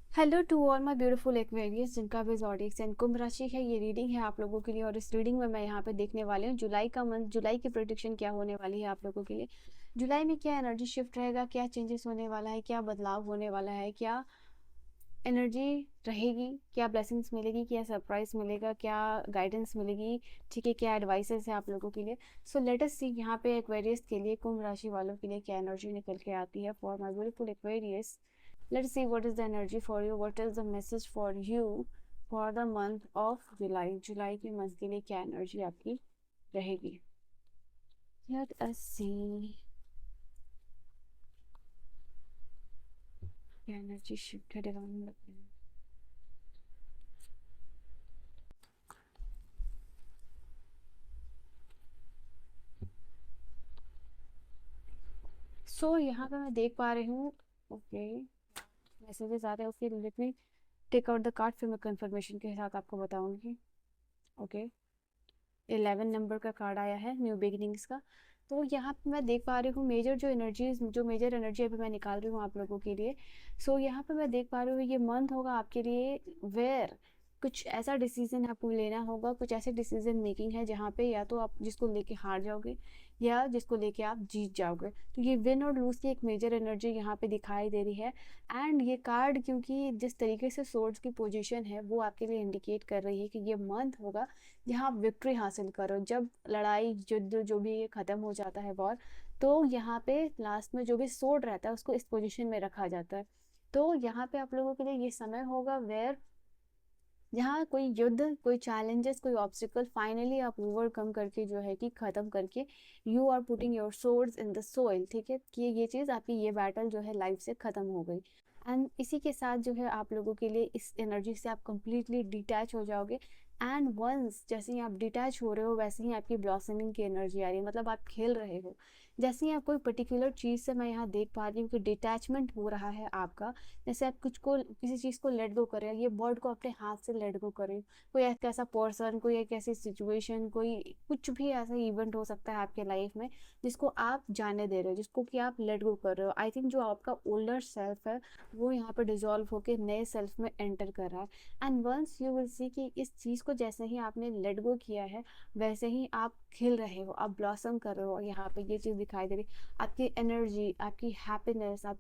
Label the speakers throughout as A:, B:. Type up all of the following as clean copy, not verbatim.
A: Hello to all my beautiful Aquarius जिनका भी zodiac and कुंभ राशि है। ये रीडिंग है आप लोगों के लिए और इस रीडिंग में मैं यहाँ पे देखने वाली हूँ जुलाई का मंथ, जुलाई की प्रेडिक्शन क्या होने वाली है आप लोगों के लिए। जुलाई में क्या एनर्जी शिफ्ट रहेगा, क्या चेंजेस होने वाला है, क्या बदलाव होने वाला है, क्या एनर्जी रहेगी, क्या ब्लेसिंग्स मिलेगी, क्या सरप्राइज मिलेगा, क्या गाइडेंस मिलेगी, ठीक है, क्या एडवाइसेस है आप लोगों के लिए। सो लेट अस सी यहाँ पे एक्वेरियस के लिए, कुंभ राशि वालों के लिए क्या एनर्जी निकल के आती है for my beautiful Aquarius. Let's see what is the energy for you, what is the message for you for the month of July। जुलाई के मंथ के लिए क्या एनर्जी आपकी रहेगी। Let us see क्या एनर्जी शिफ्ट है डिवाइन। सो यहाँ पे मैं देख पा रही हूँ, ओके, मैसेजेस आ रहे हैं। Okay, let me take out the card, फिर मैं कंफर्मेशन के साथ आपको बताऊंगी। ओके, 11 नंबर का कार्ड आया है न्यू बिगिनिंग्स का। तो यहाँ पे मैं देख पा रही हूँ मेजर जो मेजर एनर्जी अभी मैं निकाल रही हूँ आप लोगों के लिए। सो यहाँ पे मैं देख पा रही हूँ ये मंथ होगा आपके लिए वेयर कुछ ऐसा डिसीजन आपको लेना होगा, कुछ ऐसे डिसीजन मेकिंग है जहाँ पे या तो आप जिसको लेके हार जाओगे या जिसको लेके आप जीत जाओगे। तो ये विन और लूज की एक मेजर एनर्जी यहाँ पे दिखाई दे रही है। एंड ये कार्ड क्योंकि जिस तरीके से सोर्ड्स की पोजीशन है वो आपके लिए इंडिकेट कर रही है कि ये मंथ होगा जहाँ आप विक्ट्री हासिल करो। जब लड़ाई युद्ध जो भी ख़त्म हो जाता है वॉर, तो यहाँ पे लास्ट में जो भी सोर्ड रहता है उसको इस पोजीशन में रखा जाता है। तो यहाँ पे आप लोगों के लिए ये समय होगा वेयर जहाँ कोई युद्ध, कोई चैलेंजेस, कोई ऑब्स्टिकल फाइनली आप ओवरकम करके जो है कि ख़त्म करके you are putting your swords in the soil, ठीक है, कि ये चीज़ आपकी ये बैटल जो है लाइफ से ख़त्म हो गई। एंड इसी के साथ जो है आप लोगों के लिए इस एनर्जी से आप कंप्लीटली डिटैच हो जाओगे। एंड वंस जैसे ही आप डिटैच हो रहे हो वैसे ही आपकी ब्लॉसमिंग की एनर्जी आ रही है, मतलब आप खेल रहे हो। जैसे ही आप कोई पर्टिकुलर चीज़ से मैं यहाँ देख पा रही हूँ कि डिटैचमेंट हो रहा है आपका। जैसे आप कुछ को किसी चीज़ को लेट गो करें, ये बर्ड को अपने हाथ से लेट गो करें। कोई एक ऐसा पर्सन, कोई एक ऐसी सिचुएशन, कोई कुछ भी ऐसा इवेंट हो सकता है आपके लाइफ में जिसको आप जाने दे रहे हो, जिसको कि आप लेट गो कर रहे हो। आई थिंक जो आपका ओल्डर सेल्फ है वो यहाँ पर डिजॉल्व होकर नए सेल्फ में एंटर कर रहा है। And once you will see कि इस चीज़ को जैसे ही आपने लेट गो किया है वैसे ही आप खिल रहे हो, आप ब्लॉसम कर रहे हो। यहाँ पे ये चीज़ दिखाई दे रही, आपकी एनर्जी, आपकी हैप्पीनेस, आप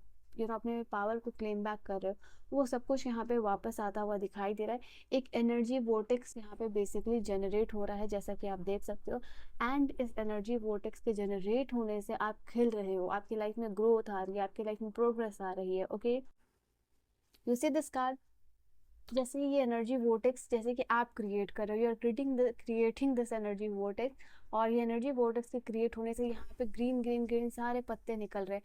A: अपने पावर को क्लेम बैक कर रहे हो, वो सब कुछ यहाँ पे वापस आता हुआ दिखाई दे रहा है। एक एनर्जी वोर्टेक्स यहाँ पे बेसिकली जनरेट हो रहा है जैसा कि आप देख सकते हो। एंड इस एनर्जी वोर्टेक्स के जनरेट होने से आप खिल रहे हो, आपकी लाइफ में ग्रोथ आ रही है, आपकी लाइफ में प्रोग्रेस आ रही है। Okay, you see this card. जैसे ये एनर्जी वोर्टेक्स जैसे कि आप क्रिएट कर रहे हो, you are creating this energy vortex. और ये एनर्जी वोर्टेक्स के क्रिएट होने से यहाँ पे ग्रीन ग्रीन ग्रीन सारे पत्ते निकल रहे हैं,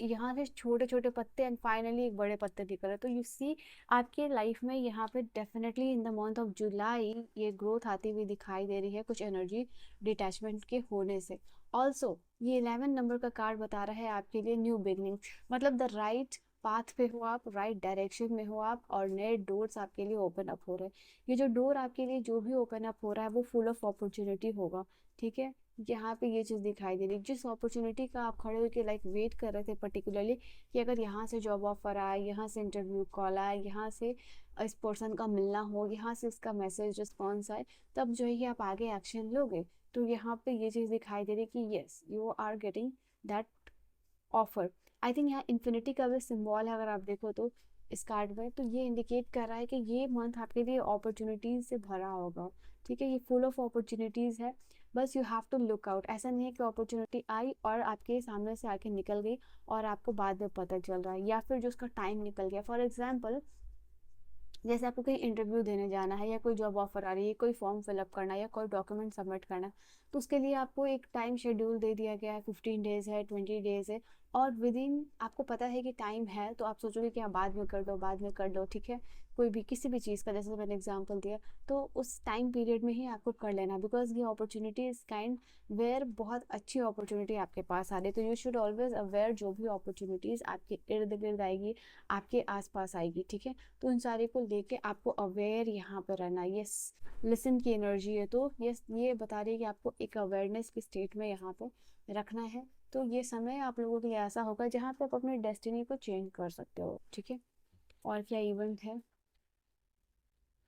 A: यहाँ से छोटे छोटे पत्ते एंड फाइनली एक बड़े पत्ते निकल रहे। तो यू सी आपके लाइफ में यहाँ पे definitely in the month of जुलाई ये ग्रोथ आती हुई दिखाई दे रही है कुछ एनर्जी डिटैचमेंट के होने से। ऑल्सो ये 11 नंबर का कार्ड बता रहा है आपके लिए न्यू बिगनिंग, मतलब द राइट पाथ पे हो आप, राइट डायरेक्शन में हो आप, और नए डोर्स आपके लिए ओपन अप हो रहे हैं। ये जो डोर आपके लिए जो भी ओपन अप हो रहा है वो फुल ऑफ अपॉर्चुनिटी होगा, ठीक है। यहाँ पे ये चीज़ दिखाई दे रही, जिस अपॉर्चुनिटी का आप खड़े होकर लाइक वेट कर रहे थे पर्टिकुलरली कि अगर यहाँ से जॉब ऑफर आए, यहाँ से इंटरव्यू कॉल आए, यहाँ से इस पर्सन का मिलना हो, यहाँ से इसका मैसेज रिस्पॉन्स आए, तब जो है कि आप आगे एक्शन लोगे। तो यहाँ पे ये चीज़ दिखाई दे रही कि yes you are getting that offer. I think यहाँ इन्फिनिटी का भी सिंबल है अगर आप देखो तो इस कार्ड में, तो ये इंडिकेट कर रहा है कि ये मंथ आपके लिए अपॉर्चुनिटीज से भरा होगा, ठीक है। ये फुल ऑफ अपॉर्चुनिटीज है, बस you have to look out. ऐसा नहीं है कि अपॉर्चुनिटी आई और आपके सामने से आके निकल गई और आपको बाद में पता चल रहा है, या फिर जो उसका टाइम निकल गया। फॉर एग्जाम्पल जैसे आपको कहीं इंटरव्यू देने जाना है या कोई जॉब ऑफर आ रही है, कोई फॉर्म फिलअप करना है या कोई डॉक्यूमेंट सबमिट करना है, तो उसके लिए आपको एक टाइम शेड्यूल दे दिया गया है, 15 डेज है, 20 डेज है। और विद इन आपको पता है कि टाइम है तो आप सोचोगे कि आप बाद में कर दो, बाद में कर दो, ठीक है। कोई भी किसी भी चीज़ का जैसे मैंने एग्जांपल दिया, तो उस टाइम पीरियड में ही आपको कर लेना, बिकॉज ये अपॉर्चुनिटी इज काइंड वेयर बहुत अच्छी अपॉर्चुनिटी आपके पास आ रही है। तो यू शुड ऑलवेज अवेयर जो भी अपॉर्चुनिटीज़ आपके इर्द गिर्द आएगी, आपके आसपास आएगी, ठीक है। तो उन सारे को लेके आपको अवेयर यहाँ पर रहना है। यस, लिसन की एनर्जी है, तो यस ये बता रही है कि आपको एक अवेयरनेस की स्टेट में यहाँ पर रखना है। तो ये समय आप लोगों के लिए ऐसा होगा जहाँ पे आप अपने डेस्टिनी को चेंज कर सकते हो, ठीक है। और क्या इवेंट है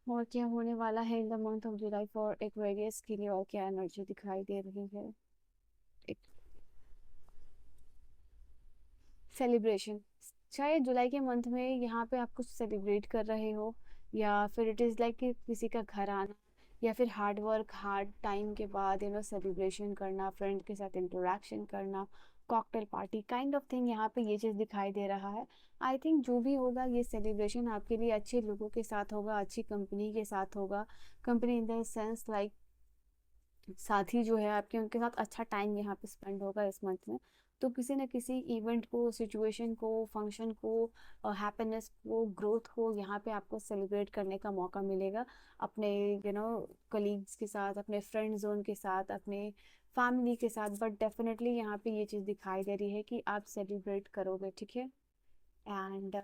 A: और क्या होने वाला है in the month of July for Aquarius के लिए, और क्या एनर्जी दिखाई दे रही है। एक सेलिब्रेशन, शायद जुलाई के मंथ में यहाँ पे आप कुछ सेलिब्रेट कर रहे हो, या फिर इट इज़ लाइक कि किसी का घर आना, या फिर हार्ड वर्क हार्ड टाइम के बाद सेलिब्रेशन करना, फ्रेंड के साथ इंटरेक्शन करना, cocktail party kind of thing, यहाँ पे ये चीज़ दिखाई दे रहा है। आई थिंक जो भी होगा ये सेलिब्रेशन आपके लिए अच्छे लोगों के साथ होगा, अच्छी कंपनी के साथ होगा। Company in the sense like साथी जो है आपके, उनके साथ अच्छा टाइम यहाँ पे स्पेंड होगा इस मंथ में। तो किसी न किसी इवेंट को, सिचुएशन को, फंक्शन को, हैप्पीनेस को, ग्रोथ को यहाँ पे आपको सेलिब्रेट करने का मौका मिलेगा अपने कलीग्स के साथ, अपने फ्रेंड जोन के साथ, अपने फैमिली के साथ। बट डेफिनेटली यहाँ पे ये चीज़ दिखाई दे रही है कि आप सेलिब्रेट करोगे, ठीक है। एंड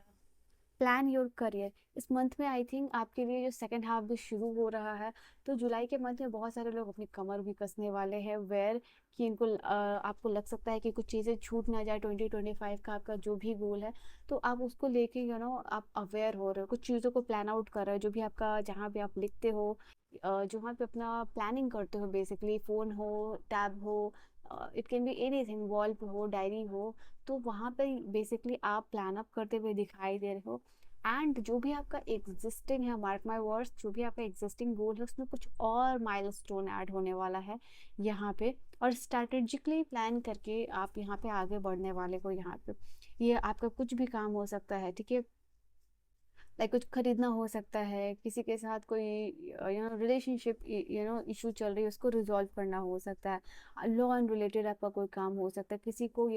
A: प्लान योर करियर, इस मंथ में आई थिंक आपके लिए जो सेकंड हाफ भी शुरू हो रहा है, तो जुलाई के मंथ में बहुत सारे लोग अपनी कमर भी कसने वाले हैं, वेयर कि इनको आपको लग सकता है कि कुछ चीज़ें छूट ना जाए 2025 का आपका जो भी गोल है। तो आप उसको लेके आप अवेयर हो रहे हो, कुछ चीज़ों को प्लान आउट कर रहे हो, जो भी आपका जहाँ भी आप लिखते हो, जहाँ पे अपना प्लानिंग करते हो, बेसिकली फ़ोन हो, टैब हो, it can be anything, wall पे हो, डायरी हो, तो वहाँ पे बेसिकली आप प्लान अप करते हुए दिखाई दे रहे हो। एंड जो भी आपका एग्जिस्टिंग है, मार्क माई वर्ड्स, जो भी आपका एग्जिस्टिंग गोल है उसमें कुछ और माइलस्टोन ऐड होने वाला है यहाँ पे, और स्ट्रैटेजिकली प्लान करके आप यहाँ पे आगे बढ़ने वाले हो। यहाँ पे ये आपका कुछ भी काम हो सकता है, ठीक है। लाइक कुछ खरीदना हो सकता है, किसी के साथ कोई रिलेशनशिप इशू चल रही है, उसको रिजॉल्व करना हो सकता है, लॉ एंड रिलेटेड आपका कोई काम हो सकता है, किसी को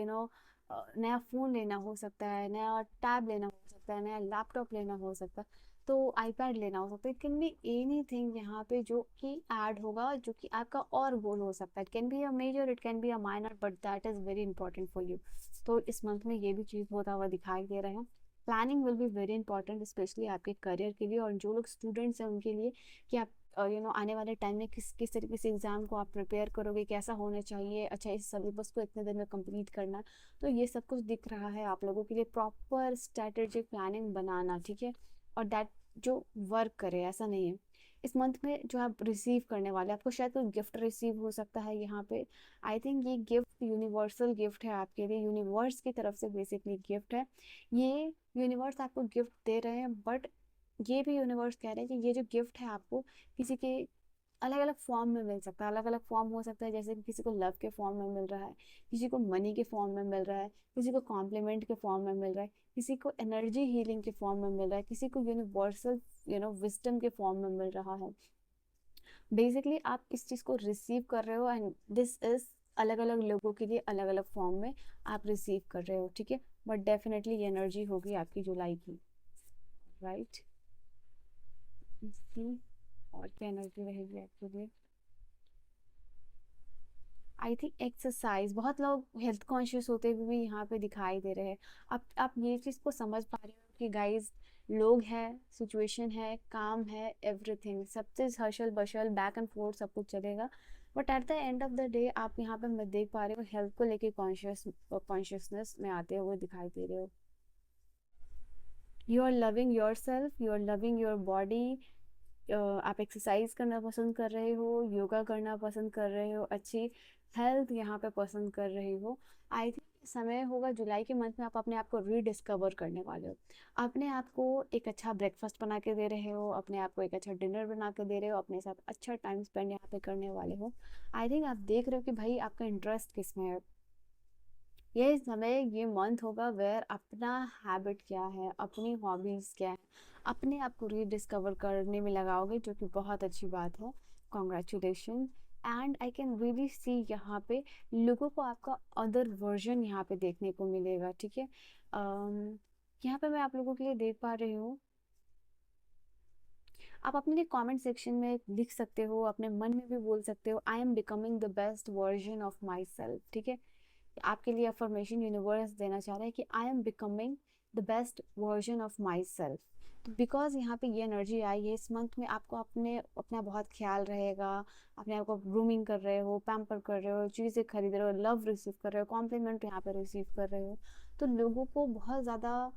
A: नया फ़ोन लेना हो सकता है, नया टैब लेना हो सकता है, नया लैपटॉप लेना हो सकता है, तो आईपैड लेना हो सकता है। इट कैन बी एनीथिंग यहाँ पे जो कि ऐड होगा, जो कि आपका और गोल हो सकता है। It can be a major, it can be a minor, but that is very important for you. तो इस मंथ में ये भी चीज़ होता हुआ दिखाई दे रहा है। Planning will be very important, specially आपके करियर के लिए, और जो लोग स्टूडेंट्स हैं उनके लिए, कि आप आने वाले टाइम में किस तरीके से एग्ज़ाम को आप प्रिपेयर करोगे, कैसा होना चाहिए, अच्छा इस सिलेबस को इतने दिन में कंप्लीट करना। तो ये सब कुछ दिख रहा है आप लोगों के लिए, प्रॉपर स्ट्रेटेजिक प्लानिंग बनाना, ठीक है। और दैट जो वर्क करे, ऐसा नहीं है। इस मंथ में जो आप रिसीव करने वाले, आपको शायद कोई गिफ्ट रिसीव हो सकता है यहाँ पे। आई थिंक ये गिफ्ट यूनिवर्सल गिफ्ट है आपके लिए, यूनिवर्स की तरफ से बेसिकली गिफ्ट है ये। यूनिवर्स आपको गिफ्ट दे रहे हैं, बट ये भी यूनिवर्स कह रहे हैं कि ये जो गिफ्ट है आपको किसी के अलग अलग फॉर्म में मिल सकता है। अलग अलग फॉर्म हो सकता है, जैसे कि किसी को लव के फॉर्म में मिल रहा है, किसी को मनी के फॉर्म में मिल रहा है, किसी को कॉम्प्लीमेंट के फॉर्म में मिल रहा है, किसी को एनर्जी हीलिंग के फॉर्म में मिल रहा है, किसी को यूनिवर्सल विजडम के फॉर्म में मिल रहा है। बेसिकली आप इस चीज़ को रिसीव कर रहे हो, एंड दिस इज अलग अलग लोगों के लिए अलग अलग फॉर्म में आप रिसीव कर रहे हो, ठीक है। बट डेफिनेटली ये एनर्जी होगी आपकी जुलाई की, राइट। सी, और क्या एनर्जी रहेगी आपके लिए। आई थिंक एक्सरसाइज, बहुत लोग हेल्थ कॉन्शियस होते हुए भी यहाँ पे दिखाई दे रहे हैं। आप ये चीज़ को समझ पा रहे हो कि गाइज, लोग हैं, सिचुएशन है, काम है, एवरीथिंग, सब चीज़ हशल बशल बैक एंड फोर्थ सब कुछ चलेगा, but at the end of the day आप यहाँ पे मैं देख पा रही हूँ हेल्थ को लेके कॉन्शियसनेस में आते हुए दिखाई दे रहे हो। You are loving yourself, you are loving your body. आप एक्सरसाइज करना पसंद कर रहे हो, योगा करना पसंद कर रहे हो, अच्छी हेल्थ यहाँ पे पसंद कर रहे हो। आई थिंक समय होगा जुलाई के मंथ में आप अपने आप को रीडिस्कवर करने वाले हो। अपने आप को एक अच्छा ब्रेकफास्ट बना के दे रहे हो, अपने आप को एक अच्छा डिनर बना के दे रहे हो, अपने साथ अच्छा टाइम स्पेंड यहाँ पे करने वाले हो। आई थिंक आप देख रहे हो कि भाई आपका इंटरेस्ट किस में है। ये समय, ये मंथ होगा वेयर अपना हैबिट क्या है, अपनी हॉबीज़ क्या है, अपने आप को रीडिस्कवर करने में लगाओगे, जो कि बहुत अच्छी बात है। Congratulation. And I can really see यहाँ पे लोगों को आपका अदर वर्जन यहाँ पे देखने को मिलेगा, ठीक है। यहाँ पे मैं आप लोगों के लिए देख पा रही हूँ, आप अपने लिए कमेंट सेक्शन में लिख सकते हो, अपने मन में भी बोल सकते हो, I am becoming the best version of my self, ठीक है। आपके लिए अफर्मेशन यूनिवर्स देना चाह रहा है कि I am becoming the best version of my self. तो बिकॉज यहाँ पे ये एनर्जी आई है, इस मंथ में आपको अपना बहुत ख्याल रहेगा। अपने आप को ग्रूमिंग कर रहे हो, पैम्पर कर रहे हो, चीज़ें खरीद रहे हो, लव रिसीव कर रहे हो, कॉम्प्लीमेंट यहाँ पे रिसीव कर रहे हो। तो लोगों को बहुत ज़्यादा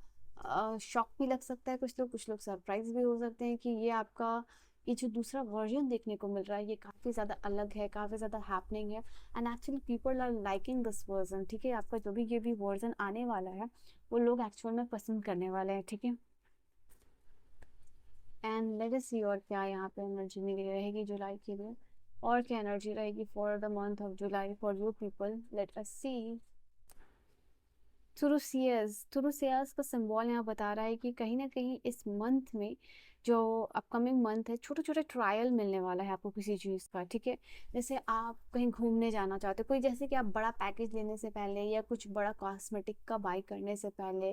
A: शॉक भी लग सकता है कुछ लोग सरप्राइज भी हो सकते हैं कि ये आपका ये जो दूसरा वर्जन देखने को मिल रहा है ये काफ़ी ज़्यादा अलग है, काफ़ी ज़्यादा हैपनिंग है, and actually people are liking this version. ठीक है, आपका जो भी ये भी वर्जन आने वाला है वो लोग एक्चुअल में पसंद करने वाले हैं। ठीक है, एंड लेट अस सी और क्या यहाँ पे एनर्जी मिली रहेगी जुलाई के लिए, और क्या एनर्जी रहेगी for the month of July for you people. Let us see. थुरुसियस का सिंबल यहाँ बता रहा है कि कहीं ना कहीं इस मंथ में जो अपकमिंग मंथ है छोटे छोटे ट्रायल मिलने वाला है आपको किसी चीज़ का। ठीक है, जैसे आप कहीं घूमने जाना चाहते हो, कोई जैसे कि आप बड़ा पैकेज लेने से पहले या कुछ बड़ा कॉस्मेटिक का बाई करने से पहले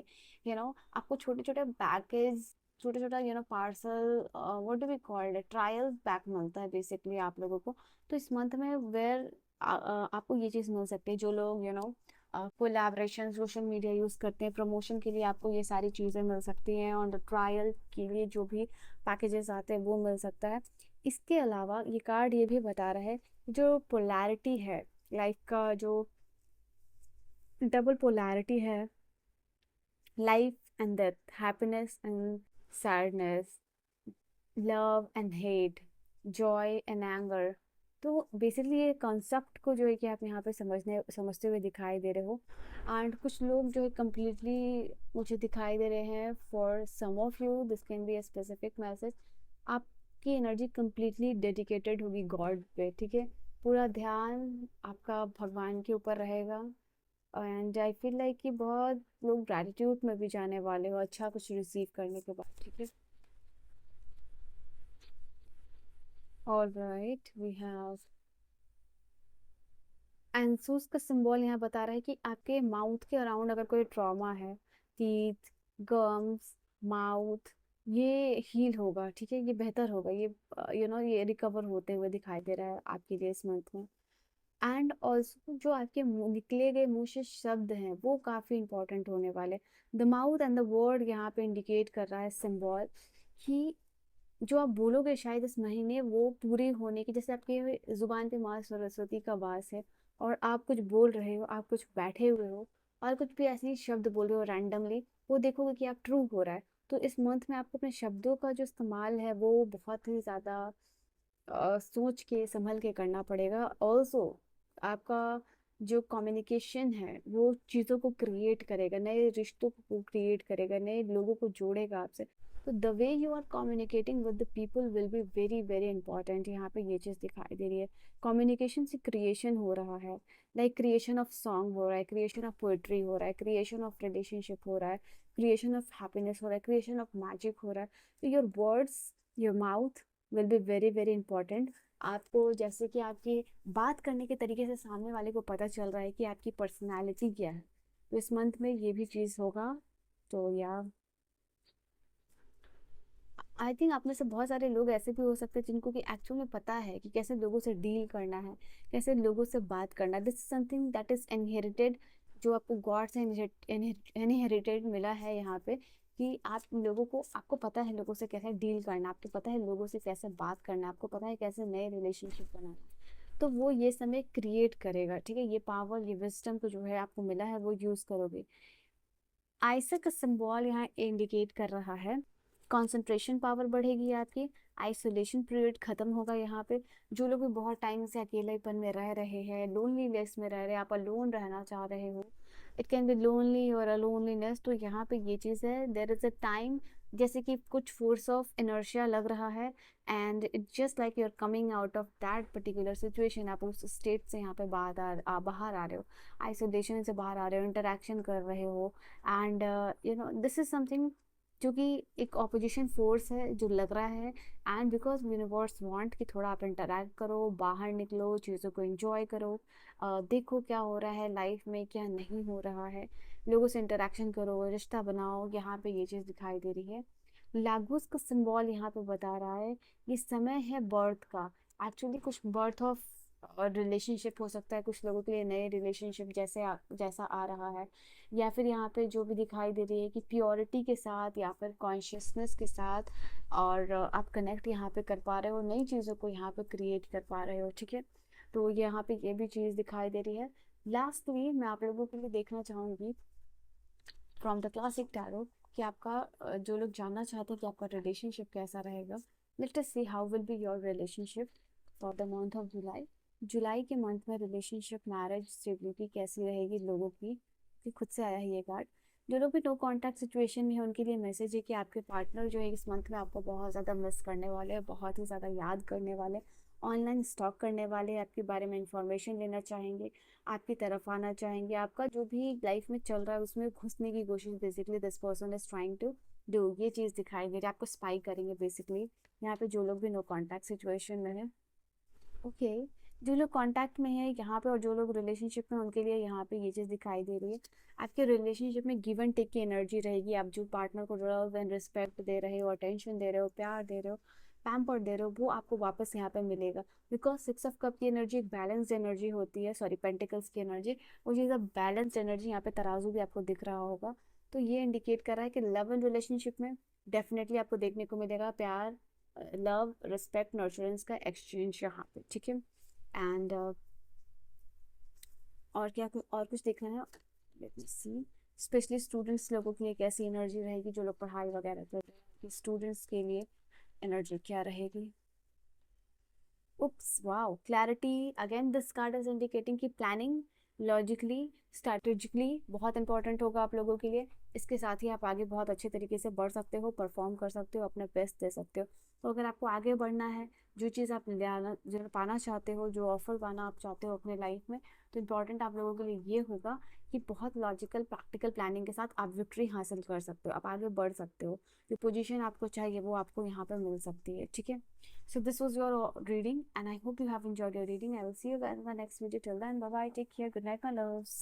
A: आपको छोटे छोटे पैकेज, छोटा छोटा parcel, what do we called trial pack मिलता है बेसिकली आप लोगों को। तो इस मंथ में वेयर आपको ये चीज़ मिल सकती है। जो लोग कोलैबोरेशन सोशल मीडिया यूज़ करते हैं प्रमोशन के लिए, आपको ये सारी चीज़ें मिल सकती हैं। ऑन द ट्रायल के लिए जो भी पैकेजेस आते हैं वो मिल सकता है। इसके अलावा ये कार्ड ये भी बता रहा है जो पोलैरिटी है लाइफ का, जो डबल पोलैरिटी है, life and death, happiness and sadness, love and hate, Joy and anger. तो बेसिकली ये कॉन्सेप्ट को जो है कि आप यहाँ पे समझते हुए दिखाई दे रहे हो। एंड कुछ लोग जो है कम्प्लीटली मुझे दिखाई दे रहे हैं, for some of you this can be a specific message. आपकी एनर्जी कम्प्लीटली डेडिकेटेड होगी गॉड पे। ठीक है, पूरा ध्यान आपका भगवान के ऊपर रहेगा। एंड आई फील लाइक कि बहुत लोग ग्रैटिट्यूड में भी जाने वाले हो अच्छा कुछ रिसीव करने के बाद। ठीक है, ऑल राइट, वी हैव एंसूस का सिंबल यहाँ बता रहा है कि आपके माउथ के अराउंड अगर कोई ट्रॉमा है, टीथ, गम्स, माउथ, ये हील होगा। ठीक है, ये बेहतर होगा, ये ये रिकवर होते हुए दिखाई दे रहा है आपके लिए इस मंथ में। एंड ऑल्सो जो आपके निकले गए मुंह से शब्द हैं वो काफ़ी इंपॉर्टेंट होने वाले। The mouth and the word यहाँ पे इंडिकेट कर रहा है सिंबल कि जो आप बोलोगे शायद इस महीने वो पूरी होने की, जैसे आपके जुबान पे माँ सरस्वती का वास है और आप कुछ बोल रहे हो, आप कुछ बैठे हुए हो और कुछ भी ऐसे ही शब्द बोल रहे हो रैंडमली, वो देखोगे कि आप ट्रू हो रहा है। तो इस मंथ में आपको अपने शब्दों का जो इस्तेमाल है वो बहुत ही ज़्यादा सोच के संभल के करना पड़ेगा। ऑल्सो आपका जो कम्युनिकेशन है वो चीज़ों को क्रिएट करेगा, नए रिश्तों को क्रिएट करेगा, नए लोगों को जोड़ेगा आपसे। तो the way you are communicating with the people will be very very important. यहाँ पे ये चीज़ दिखाई दे रही है, कम्युनिकेशन से क्रिएशन हो रहा है, लाइक क्रिएशन ऑफ सॉन्ग हो रहा है, क्रिएशन ऑफ पोइट्री हो रहा है, क्रिएशन ऑफ रिलेशनशिप हो रहा है, क्रिएशन ऑफ हैप्पीनेस हो रहा है, क्रिएशन ऑफ मैजिक हो रहा है। तो your words, your mouth will be very very important. आपको जैसे कि आपकी बात करने के तरीके से सामने वाले को पता चल रहा है कि आपकी पर्सनालिटी क्या है, तो इस मंथ में ये भी चीज़ होगा। तो या आई थिंक आप में से बहुत सारे लोग ऐसे भी हो सकते हैं जिनको कि एक्चुअल में पता है कि कैसे लोगों से डील करना है, कैसे लोगों से बात करना है। This is something that is inherited, जो आपको गॉड से इनहेरिटेड मिला है यहाँ पे, कि आप लोगों को, आपको पता है लोगों से कैसे डील करना, आपको पता है लोगों से कैसे बात करना, आपको पता है कैसे नए रिलेशनशिप बनाना। तो वो ये समय क्रिएट करेगा। ठीक है, ये पावर, ये विजडम को जो है आपको मिला है वो यूज करोगे। आइसर का सिंबल यहाँ इंडिकेट कर रहा है कंसंट्रेशन पावर बढ़ेगी आपकी, आइसोलेशन पीरियड खत्म होगा यहाँ पे। जो लोग भी बहुत टाइम से अकेलेपन में रह रहे हैं, लोनलीनेस में रह रहे हैं, आप अलोन रहना चाह रहे हो, इट कैन बी लोनली और लोनलीनेस, तो यहाँ पे ये चीज़ है, देयर इज अ टाइम, जैसे कि कुछ फोर्स ऑफ इनर्शिया लग रहा है and it just like you are coming out of that particular situation. आप उस स्टेट से यहाँ पे बाहर आ रहे हो, आइसोलेशन से बाहर आ रहे हो, इंटरेक्शन कर रहे हो। एंड दिस इज समथिंग जो कि एक ऑपोजिशन फोर्स है जो लग रहा है। एंड बिकॉज यूनिवर्स वांट कि थोड़ा आप इंटरैक्ट करो, बाहर निकलो, चीज़ों को एंजॉय करो, देखो क्या हो रहा है लाइफ में, क्या नहीं हो रहा है, लोगों से इंटरेक्शन करो, रिश्ता बनाओ, यहाँ पे ये चीज़ दिखाई दे रही है। लागूस का सिंबल यहाँ पे बता रहा है ये समय है बर्थ का। एक्चुअली कुछ बर्थ ऑफ रिलेशनशिप हो सकता है कुछ लोगों के लिए, नए रिलेशनशिप जैसा आ रहा है, या फिर यहाँ पे जो भी दिखाई दे रही है कि प्योरिटी के साथ या फिर कॉन्शियसनेस के साथ, और आप कनेक्ट यहाँ पे कर पा रहे हो, नई चीज़ों को यहाँ पे क्रिएट कर पा रहे हो। ठीक है, तो यहाँ पे ये भी चीज़ दिखाई दे रही है। लास्टली मैं आप लोगों के लिए देखना चाहूँगी फ्रॉम द क्लासिक टैरो कि आपका जो लोग जानना चाहते हैं कि आपका रिलेशनशिप कैसा रहेगा, let us see how will be your relationship for the month of July. जुलाई के मंथ में रिलेशनशिप, मैरिज, स्टेबिलिटी कैसी रहेगी लोगों की, कि खुद से आया है ये कार्ड। जो लोग भी नो कॉन्टैक्ट सिचुएशन में है उनके लिए मैसेज है कि आपके पार्टनर जो है इस मंथ में आपको बहुत ज़्यादा मिस करने वाले हैं, बहुत ही ज़्यादा याद करने वाले, ऑनलाइन स्टॉक करने वाले, आपके बारे में इंफॉर्मेशन लेना चाहेंगे, आपकी तरफ आना चाहेंगे, आपका जो भी लाइफ में चल रहा है उसमें घुसने की कोशिश basically this person is trying to do, ये चीज़ दिखाई दे रही है, आपको स्पाई करेंगे बेसिकली यहाँ पे जो लोग भी नो कॉन्टैक्ट सिचुएशन में है। ओके, जो लोग कांटेक्ट में है यहाँ पे और जो लोग रिलेशनशिप में उनके लिए यहाँ पे ये चीज़ दिखाई दे रही है। आपके रिलेशनशिप में गिव एंड टेक की एनर्जी रहेगी। आप जो पार्टनर को लव एंड रिस्पेक्ट दे रहे हो, अटेंशन दे रहे हो, प्यार दे रहे हो, पैम्पर दे रहे हो, वो आपको वापस यहाँ पे मिलेगा। बिकॉज सिक्स ऑफ कप की एनर्जी एक बैलेंस्ड एनर्जी होती है, सॉरी पेंटिकल्स की एनर्जी, वो चीज़ अब बैलेंस्ड एनर्जी, यहाँ पे तराजू भी आपको दिख रहा होगा। तो ये इंडिकेट कर रहा है कि लव एंड रिलेशनशिप में डेफिनेटली आपको देखने को मिलेगा प्यार, लव, रिस्पेक्ट, नर्चरेंस का एक्सचेंज यहाँ पे, ठीक है। एंड और क्या और कुछ देखना है, लेट मी सी। स्पेशली स्टूडेंट्स लोगों के लिए कैसी एनर्जी रहेगी, जो लोग पढ़ाई वगैरह कर रहे हैं, स्टूडेंट्स के लिए एनर्जी क्या रहेगी। Oops, wow, clarity again this card is indicating कि प्लानिंग लॉजिकली स्ट्रैटेजिकली बहुत इंपॉर्टेंट होगा आप लोगों के लिए। इसके साथ ही आप आगे बहुत अच्छे तरीके से बढ़ सकते हो, परफॉर्म कर सकते हो, अपना बेस्ट दे सकते हो। तो अगर आपको आगे बढ़ना है, जो चीज़ आप जो पाना चाहते हो, जो ऑफर पाना आप चाहते हो अपने लाइफ में, तो इम्पॉर्टेंट आप लोगों के लिए ये होगा कि बहुत लॉजिकल प्रैक्टिकल प्लानिंग के साथ आप विक्ट्री हासिल कर सकते हो, आप आगे बढ़ सकते हो। जो पोजीशन आपको चाहिए वो आपको यहाँ पर मिल सकती है, ठीक है। So this was your reading, and I hope you have enjoyed your reading. I will see you guys in the next video. Till then, bye bye. Take care. Good night, my loves.